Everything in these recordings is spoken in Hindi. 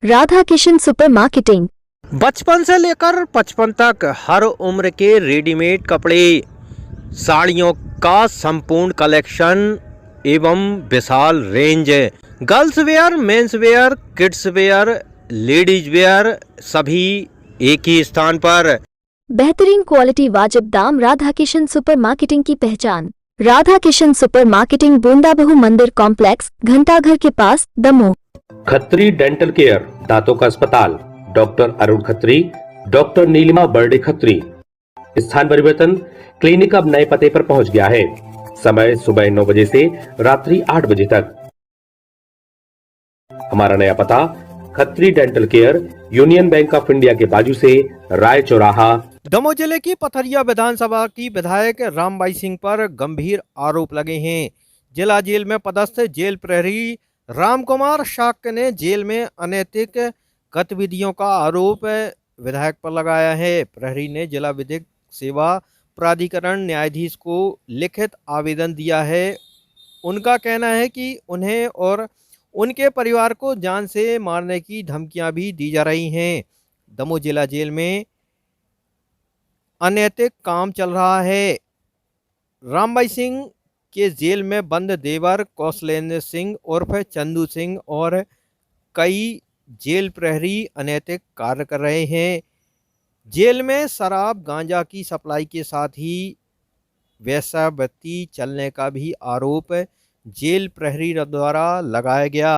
Radha Kishan super marketing. बचपन से लेकर 55 तक हर उम्र के रेडीमेड कपड़े, साड़ियों का संपूर्ण कलेक्शन एवं विशाल range, girls wear, men's wear, kids wear, ladies wear, सभी एक ही स्थान पर। बेहतरीन क्वालिटी, वाजिब दाम। राधा किशन सुपर मार्केटिंग की पहचान। राधा किशन सुपर मार्केटिंग, बूंदाबहू मंदिर कॉम्प्लेक्स, घंटाघर के पास, दमोह। खत्री डेंटल केयर, दांतों का अस्पताल, डॉक्टर अरुण खत्री, डॉक्टर नीलिमा बर्डे खत्री। स्थान परिवर्तन, क्लिनिक अब नए पते पर पहुंच गया है। समय सुबह 9 बजे से रात्रि 8 बजे तक। हमारा नया पता, Khatri dental care, union bank of India के बाजू से, राय चौराहा। दमोह जिले की पथरिया विधानसभा की विधायक रामबाई सिंह पर गंभीर आरोप लगे हैं। जिला जेल में पदस्थ जेल प्रहरी रामकुमार शाक्य ने जेल में अनैतिक गतिविधियों का आरोप विधायक पर लगाया है। प्रहरी ने जिला विधिक सेवा प्राधिकरण न्यायाधीश को लिखित आवेदन दिया है। उनका कहना है कि उन्हें और उनके परिवार को जान से मारने की धमकियां भी दी जा रही हैं। दमोह जिला जेल में अनैतिक काम चल रहा है। रामबाई सिंह के जेल में बंद देवर कौशलेंद्र सिंह उर्फ चंदू सिंह और कई जेल प्रहरी अनैतिक कार्य कर रहे हैं। जेल में शराब गांजा की सप्लाई के साथ ही वेश्यावृत्ति चलने का भी आरोप जेल प्रहरी द्वारा लगाया गया।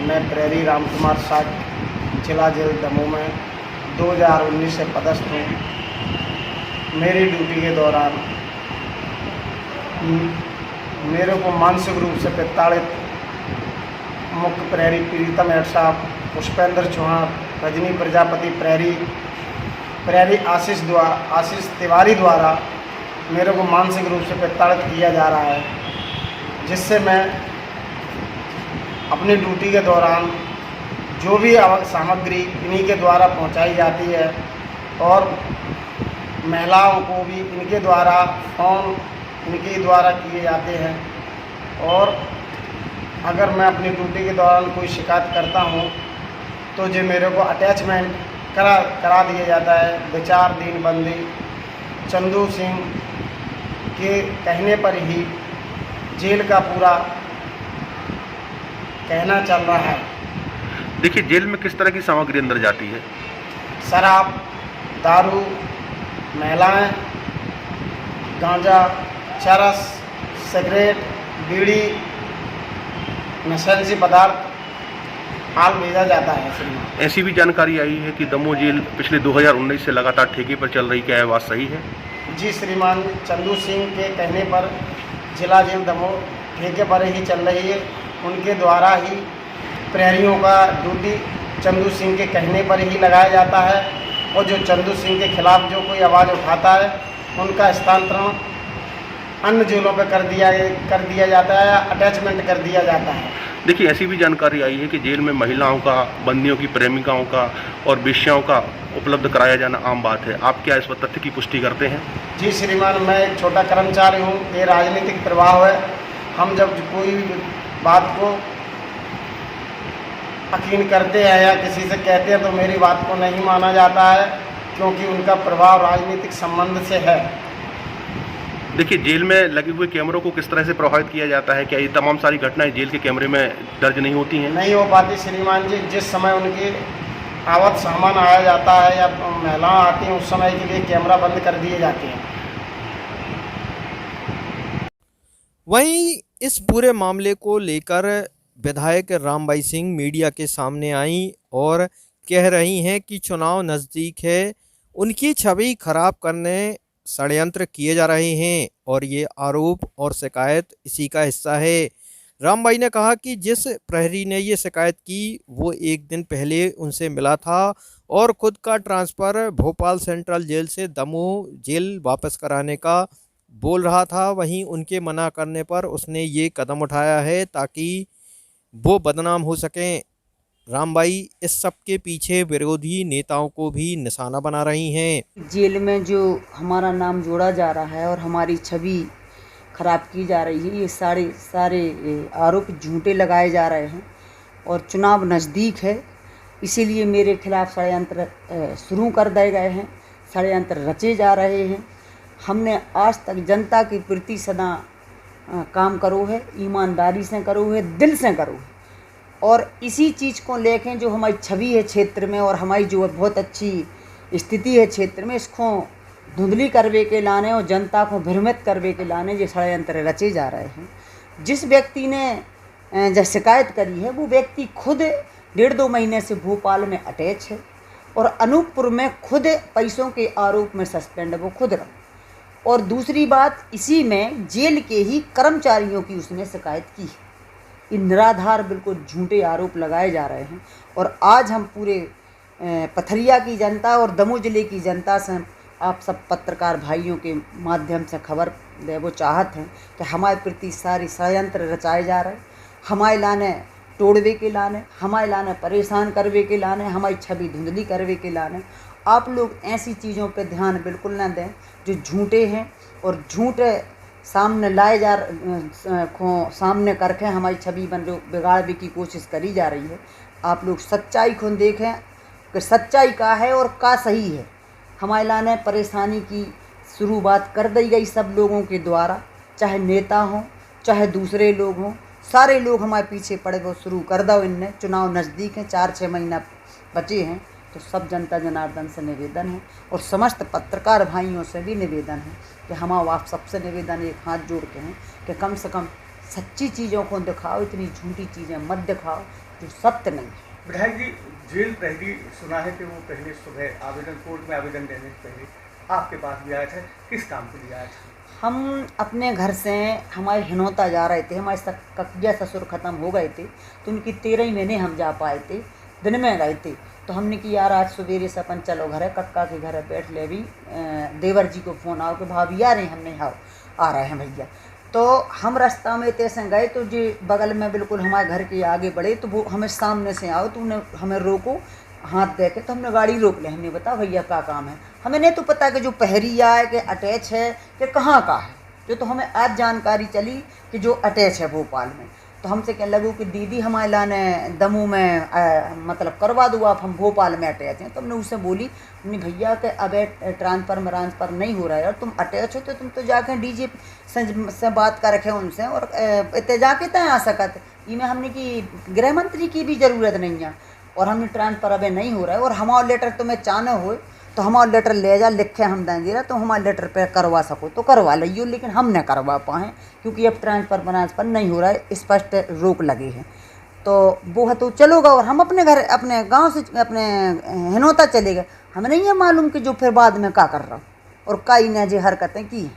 मैं प्रहरी रामकुमार शाक्य, जिला जेल दमोह में 2019 से पदस्थ हूँ। मेरी ड्यूटी के दौरान मेरे को मानसिक रूप से प्रताड़ित मुख्य प्रहरी प्रीतम हेड साहब, पुष्पेंद्र चौहान, रजनी प्रजापति प्रहरी आशीष तिवारी द्वारा मेरे को मानसिक रूप से प्रताड़ित किया जा रहा है, जिससे मैं अपनी ड्यूटी के दौरान जो भी सामग्री इन्हीं के द्वारा पहुंचाई जाती है और महिलाओं को भी इनके द्वारा फ़ोन इनके द्वारा किए जाते हैं, और अगर मैं अपनी ड्यूटी के दौरान कोई शिकायत करता हूं तो जो मेरे को अटैचमेंट करा दिया जाता है। विचार दीनबंदी चंदू सिंह के कहने पर ही जेल का पूरा कहना चल रहा है। देखिए, जेल में किस तरह की सामग्री अंदर जाती है? शराब, दारू, महिलाएं, गांजा, चरस, सिगरेट, बीड़ी, नशीले पदार्थ हाल भेजा जाता है। ऐसी भी जानकारी आई है कि दमोह जेल पिछले 2019 से लगातार ठेके पर चल रही, क्या है बात सही है? जी श्रीमान, चंदू सिंह के कहने पर जिला जेल दमोह ठेके पर ही चल रही है। उनके द्वारा ही प्रहरियों का ड्यूटी चंदू सिंह के कहने पर ही लगाया जाता है, और जो चंदू सिंह के खिलाफ जो कोई आवाज़ उठाता है उनका स्थानांतरण अन्य जेलों पर कर दिया जाता है, अटैचमेंट कर दिया जाता है। देखिए, ऐसी भी जानकारी आई है कि जेल में महिलाओं का, बंदियों की प्रेमिकाओं का और वेश्याओं का उपलब्ध कराया जाना आम बात है। आप क्या इस तथ्य की पुष्टि करते हैं? जी श्रीमान, मैं एक छोटा कर्मचारी हूँ। ये राजनीतिक प्रभाव है। हम जब कोई बात को यकीन करते हैं या किसी से कहते हैं तो मेरी बात को नहीं माना जाता है, क्योंकि उनका प्रभाव राजनीतिक संबंध से है। देखिए, जेल में लगे हुए कैमरों को किस तरह से प्रभावित किया जाता है? क्या ये तमाम सारी घटनाएं जेल के कैमरे में दर्ज नहीं होती हैं? नहीं हो पाती श्रीमान जी। जिस समय उनकी आवत सामान आया जाता है या महिलाएं आती हैं, उस समय के लिए कैमरा बंद कर दिए जाते हैं। वहीं इस पूरे मामले को लेकर विधायक रामबाई सिंह मीडिया के सामने आई और कह रही हैं कि चुनाव नज़दीक है, उनकी छवि खराब करने षड्यंत्र किए जा रहे हैं और ये आरोप और शिकायत इसी का हिस्सा है। रामबाई ने कहा कि जिस प्रहरी ने ये शिकायत की वो एक दिन पहले उनसे मिला था और खुद का ट्रांसफ़र भोपाल सेंट्रल जेल से दमोह जेल वापस कराने का बोल रहा था। वहीं उनके मना करने पर उसने ये कदम उठाया है ताकि वो बदनाम हो सकें। रामबाई इस सब के पीछे विरोधी नेताओं को भी निशाना बना रही हैं। जेल में जो हमारा नाम जोड़ा जा रहा है और हमारी छवि खराब की जा रही है, ये सारे आरोप झूठे लगाए जा रहे हैं। और चुनाव नज़दीक है, इसीलिए मेरे खिलाफ षड्यंत्र शुरू कर दिए गए हैं, षड्यंत्र रचे जा रहे हैं। हमने आज तक जनता के प्रति सदा काम करो है, ईमानदारी से करो है, दिल से करो है, और इसी चीज़ को लेके जो हमारी छवि है क्षेत्र में और हमारी जो बहुत अच्छी स्थिति है क्षेत्र में, इसको धुंधली करवे के लाने और जनता को भ्रमित करवे के लाने ये षड्यंत्र रचे जा रहे हैं। जिस व्यक्ति ने जो शिकायत करी है वो व्यक्ति खुद 1.5-2 महीने से भोपाल में अटैच है और अनूपपुर में खुद पैसों के आरोप में सस्पेंड है, वो खुद रहा। और दूसरी बात, इसी में जेल के ही कर्मचारियों की उसने शिकायत की है। ये निराधार बिल्कुल झूठे आरोप लगाए जा रहे हैं। और आज हम पूरे पथरिया की जनता और दमोह जिले की जनता से आप सब पत्रकार भाइयों के माध्यम से खबर दे वो चाहत हैं कि हमारे प्रति सारी षड्यंत्र रचाए जा रहे हैं, हमारे लाने तोड़वे के लाने, हमारे लाने परेशान करवे के लाने, हमारी छवि धुंधली करवे के लाने। आप लोग ऐसी चीज़ों पे ध्यान बिल्कुल ना दें जो झूठे हैं और झूठे सामने लाए जा सामने करके हमारी छवि बिगाड़ने की कोशिश करी जा रही है। आप लोग सच्चाई को देखें कि सच्चाई का है और का सही है। हमारे लाने परेशानी की शुरुआत कर दी गई सब लोगों के द्वारा, चाहे नेता हों चाहे दूसरे लोग हों, सारे लोग हमारे पीछे पड़े वो शुरू कर दो इनने। चुनाव नज़दीक हैं, 4-6 महीना बचे हैं, तो सब जनता जनार्दन से निवेदन है और समस्त पत्रकार भाइयों से भी निवेदन है कि हम आप सबसे निवेदन एक हाथ जोड़ के हैं कि कम से कम सच्ची चीज़ों को दिखाओ, इतनी झूठी चीज़ें मत दिखाओ जो सत्य नहीं है। विधायक जी, जेल प्रहरी सुना है कि वो पहले सुबह आवेदन कोर्ट में आवेदन देने से पहले आपके पास भी आया था, किस काम के लिए आया था? हम अपने घर से हमारे हिनौता जा रहे थे, हमारे ककिया ससुर ख़त्म हो गए थे, तो उनकी 13 महीने हम जा पाए थे, दिन में गए थे। तो हमने कि यार आज सवेरे से अपन चलो घर है, कक्का के घर है, बैठ ले भी। देवर जी को फ़ोन आओ कि भाभी आ रहे हैं, हमने हाँ आ रहे हैं भैया। तो हम रास्ता में तैसे गए तो जी बगल में बिल्कुल हमारे घर के आगे बढ़े, तो वो हमें सामने से आओ, तो उन्हें हमें रोको हाथ दे के, तो हमने गाड़ी रोक ली। हमने बता भैया क्या काम है, हमें नहीं तो पता कि जो पहरिया है कि अटैच है कि कहाँ का है, जो तो हमें आज जानकारी चली कि जो अटैच है भोपाल में। तो हमसे क्या लगू कि दीदी हमारे लाने दमोह में मतलब करवा दो आप, हम भोपाल में अटैच हैं। तो हमने उससे बोली, हमने भैया कि अब ट्रांसफ़र नहीं हो रहा है, और तुम अटैच हो तो तुम तो जाके डीजी से बात कर रखे उनसे और इतने जाके तय आ सकत। इमें हमने कि गृह मंत्री की भी ज़रूरत नहीं है और हमने ट्रांसफ़र अब नहीं हो रहा है और हमारा लेटर तुम्हें चाहना हो तो हमारा लेटर ले जा, लिखे हम देंगे रहा, तो हमारे लेटर पे करवा सको तो करवा लियो, लेकिन हम न करवा पाएँ क्योंकि अब ट्रांसफ़र नहीं हो रहा है, स्पष्ट रोक लगे हैं। तो वो है तो चलोगा और हम अपने घर अपने गांव से अपने हिनौता चले गए। हमें नहीं है मालूम कि जो फिर बाद में क्या कर रहा और कई ने जो हरकतें की।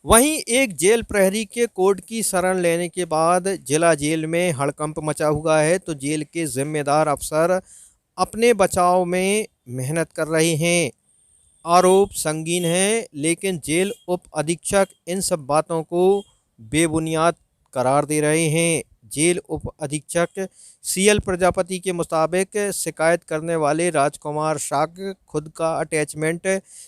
वहीं एक जेल प्रहरी के कोर्ट की शरण लेने के बाद जिला जेल में हड़कंप मचा हुआ है, तो जेल के जिम्मेदार अफसर अपने बचाव में मेहनत कर रहे हैं। आरोप संगीन है, लेकिन जेल उप अधीक्षक इन सब बातों को बेबुनियाद करार दे रहे हैं। जेल उप अधीक्षक CL प्रजापति के मुताबिक शिकायत करने वाले राजकुमार शाक खुद का अटैचमेंट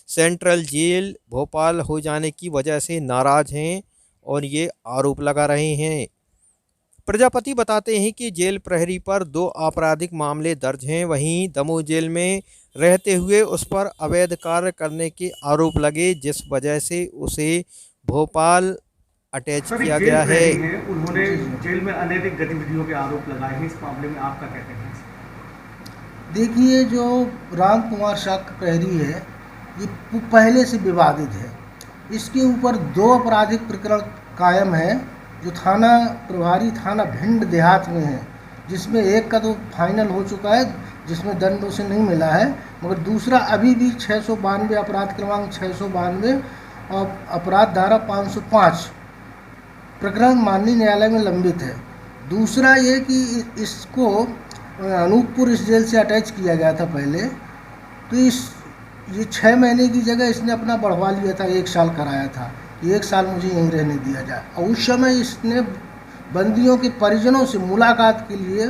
सेंट्रल जेल भोपाल हो जाने की वजह से नाराज़ हैं और ये आरोप लगा रहे हैं। प्रजापति बताते हैं कि जेल प्रहरी पर 2 आपराधिक मामले दर्ज हैं, वहीं दमोह जेल में रहते हुए उस पर अवैध कार्य करने के आरोप लगे, जिस वजह से उसे भोपाल अटैच किया गया है। उन्होंने जेल में अनैतिक गतिविधियों के आरोप लगाए हैं, इस मामले में आपका क्या कहना है? देखिए, जो राम कुमार शाक प्रहरी है ये पहले से विवादित है। इसके ऊपर 2 आपराधिक प्रकरण कायम है जो थाना प्रभारी थाना भिंड देहात में है, जिसमें एक का तो फाइनल हो चुका है जिसमें दंड उसे नहीं मिला है, मगर दूसरा अभी भी 692 अपराध क्रमांक 692 और अपराध धारा 505 प्रकरण माननीय न्यायालय में लंबित है। दूसरा ये कि इसको अनूपपुर इस जेल से अटैच किया गया था पहले, तो ये 6 महीने की जगह इसने अपना बढ़वा लिया था, 1 साल कराया था, 1 साल मुझे यहीं रहने दिया जाए। और उस समय इसने बंदियों के परिजनों से मुलाकात के लिए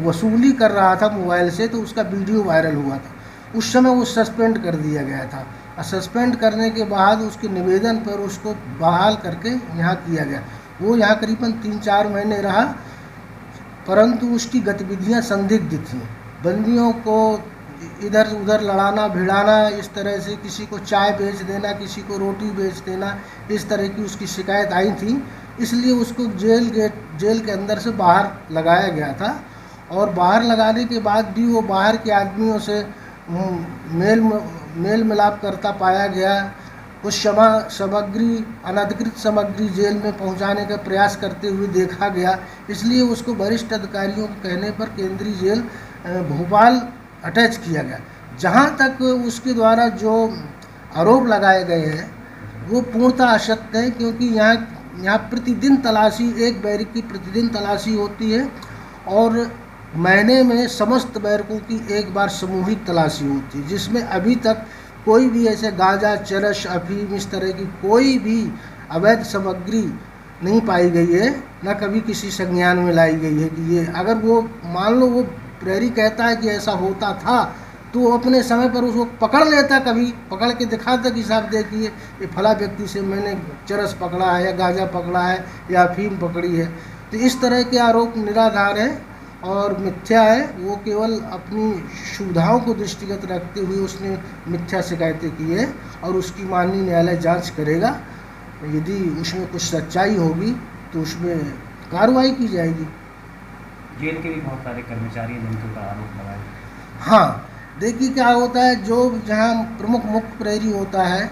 वसूली कर रहा था मोबाइल से, तो उसका वीडियो वायरल हुआ था। उस समय वो सस्पेंड कर दिया गया था और सस्पेंड करने के बाद उसके निवेदन पर उसको बहाल करके यहाँ किया गया। वो यहाँ करीबन 3-4 महीने रहा, परंतु उसकी गतिविधियाँ संदिग्ध थीं। बंदियों को इधर उधर लड़ाना भिड़ाना, इस तरह से किसी को चाय बेच देना, किसी को रोटी बेच देना, इस तरह की उसकी शिकायत आई थी। इसलिए उसको जेल के अंदर से बाहर लगाया गया था। और बाहर लगाने के बाद भी वो बाहर के आदमियों से मेल मिलाप करता पाया गया। कुछ सामग्री, अनधिकृत सामग्री जेल में पहुंचाने का प्रयास करते हुए देखा गया। इसलिए उसको वरिष्ठ अधिकारियों के कहने पर केंद्रीय जेल भोपाल अटैच किया गया। जहां तक उसके द्वारा जो आरोप लगाए गए हैं वो पूर्णतः असत्य है, क्योंकि यहाँ प्रतिदिन तलाशी, एक बैरक की प्रतिदिन तलाशी होती है और महीने में समस्त बैरकों की एक बार सामूहिक तलाशी होती है, जिसमें अभी तक कोई भी ऐसे गांजा, चरस, अफीम, इस तरह की कोई भी अवैध सामग्री नहीं पाई गई है, न कभी किसी संज्ञान में लाई गई है कि ये, अगर वो मान लो वो प्रहरी कहता है कि ऐसा होता था तो वो अपने समय पर उसको पकड़ लेता, कभी पकड़ के दिखाता कि साहब देखिए ये फला व्यक्ति से मैंने चरस पकड़ा है या गांजा पकड़ा है या अफीम पकड़ी है। तो इस तरह के आरोप निराधार है और मिथ्या है। वो केवल अपनी सुविधाओं को दृष्टिगत रखते हुए उसने मिथ्या शिकायतें की है और उसकी माननीय न्यायालय जांच करेगा। यदि उसमें कुछ सच्चाई होगी तो उसमें कार्रवाई की जाएगी। जेल के भी बहुत सारे कर्मचारी हैं जिनके ऊपर आरोप लगाए। हाँ, देखिए क्या होता है, जो जहाँ प्रमुख मुख्य प्रहरी होता है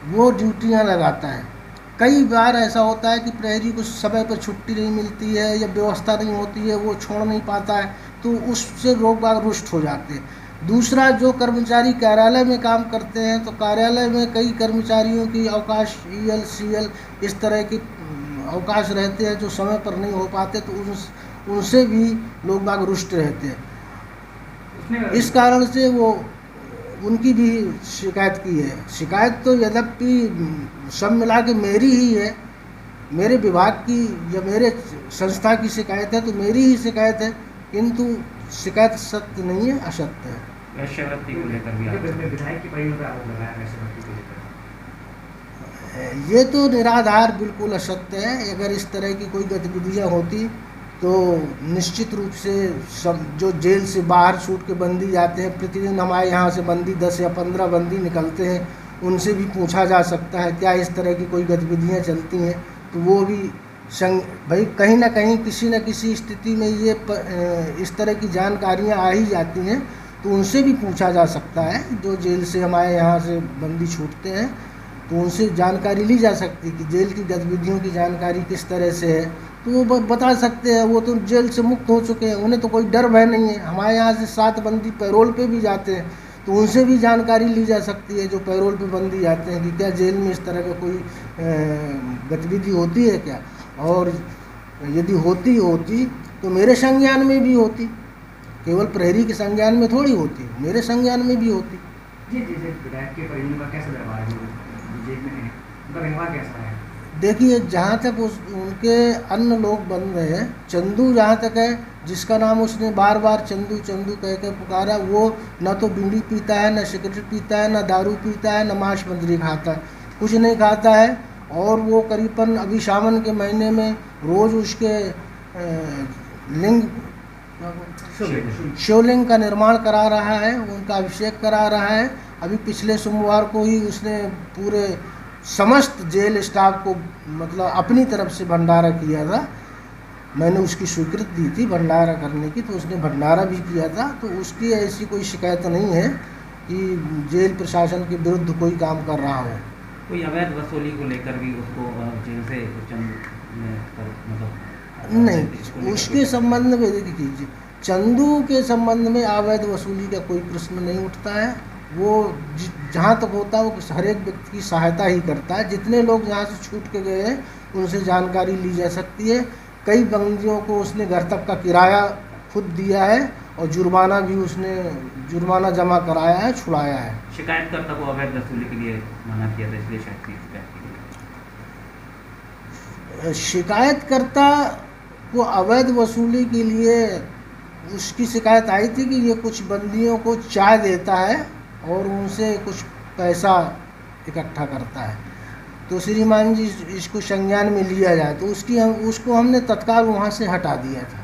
वो ड्यूटियाँ लगाता है। कई बार ऐसा होता है कि प्रहरी को समय पर छुट्टी नहीं मिलती है या व्यवस्था नहीं होती है, वो छोड़ नहीं पाता है, तो उससे लोग बाग रुष्ट हो जाते हैं। दूसरा, जो कर्मचारी कार्यालय में काम करते हैं तो कार्यालय में कई कर्मचारियों की अवकाश, EL, CL इस तरह के अवकाश रहते हैं जो समय पर नहीं हो पाते, तो उनसे भी लोग बाग रुष्ट रहते हैं। इस कारण से वो उनकी भी शिकायत की है। शिकायत तो यद्यपि सब मिला के मेरी ही है, मेरे विभाग की या मेरे संस्था की शिकायत है, तो मेरी ही शिकायत है, किंतु शिकायत सत्य नहीं है, असत्य है। वेश्यावृत्ति को लेकर भी विधायक की परियोजना पर आरोप लगाया वेश्यावृत्ति को लेकर। ये तो निराधार बिल्कुल असत्य है। अगर इस तरह की कोई गतिविधियाँ होती तो निश्चित रूप से सब जो जेल से बाहर छूट के बंदी जाते हैं, प्रतिदिन हमारे यहाँ से बंदी 10 या 15 बंदी निकलते हैं, उनसे भी पूछा जा सकता है क्या इस तरह की कोई गतिविधियाँ चलती हैं, तो वो भी भाई कहीं ना कहीं किसी न किसी स्थिति में ये इस तरह की जानकारियाँ आ ही जाती हैं, तो उनसे भी पूछा जा सकता है। जो जेल से हमारे यहाँ से बंदी छूटते हैं तो उनसे जानकारी ली जा सकती है कि जेल की गतिविधियों की जानकारी किस तरह से है, तो वो बता सकते हैं। वो तो जेल से मुक्त हो चुके हैं, उन्हें तो कोई डर भय नहीं है। हमारे यहाँ से 7 बंदी पैरोल पे भी जाते हैं, तो उनसे भी जानकारी ली जा सकती है जो पैरोल पे बंदी जाते हैं कि क्या जेल में इस तरह का कोई गतिविधि होती है क्या, और यदि होती तो मेरे संज्ञान में भी होती, केवल प्रहरी के संज्ञान में थोड़ी होती, मेरे संज्ञान में भी होती। जी विधायक के परिजनों का कैसा व्यवहार है, जेल में उनका व्यवहार कैसा है? देखिए, जहाँ तक उनके अन्य लोग बन रहे हैं, चंदू जहाँ तक है, जिसका नाम उसने बार बार चंदू चंदू कह के पुकारा, वो न तो बीड़ी पीता है, न सिगरेट पीता है, न दारू पीता है, न मांस मछली खाता है, कुछ नहीं खाता है। और वो करीबन अभी सावन के महीने में रोज़ उसके शिवलिंग का निर्माण करा रहा है, उनका अभिषेक करा रहा है। अभी पिछले सोमवार को ही उसने पूरे समस्त जेल स्टाफ को मतलब अपनी तरफ से भंडारा किया था। मैंने उसकी स्वीकृति दी थी भंडारा करने की, तो उसने भंडारा भी किया था। तो उसकी ऐसी कोई शिकायत नहीं है कि जेल प्रशासन के विरुद्ध कोई काम कर रहा हो। कोई अवैध वसूली को लेकर भी उसको जेल से नहीं, उसके संबंध में देखिए, चंदू के संबंध में अवैध वसूली का कोई प्रश्न नहीं उठता है। वो जहाँ तक होता है वो हर एक व्यक्ति की सहायता ही करता है। जितने लोग यहाँ से छूट के गए हैं उनसे जानकारी ली जा सकती है। कई बंदियों को उसने घर तक का किराया खुद दिया है और जुर्माना भी उसने जुर्माना जमा कराया है, छुड़ाया है। शिकायतकर्ता को अवैध वसूली के लिए मना किया था, इसलिए शायद शिकायतकर्ता को अवैध वसूली के लिए उसकी शिकायत आई थी कि ये कुछ बंदियों को चाय देता है और उनसे कुछ पैसा इकट्ठा करता है। तो श्रीमान जी इसको संज्ञान में लिया जाए, तो उसको हमने तत्काल वहाँ से हटा दिया था।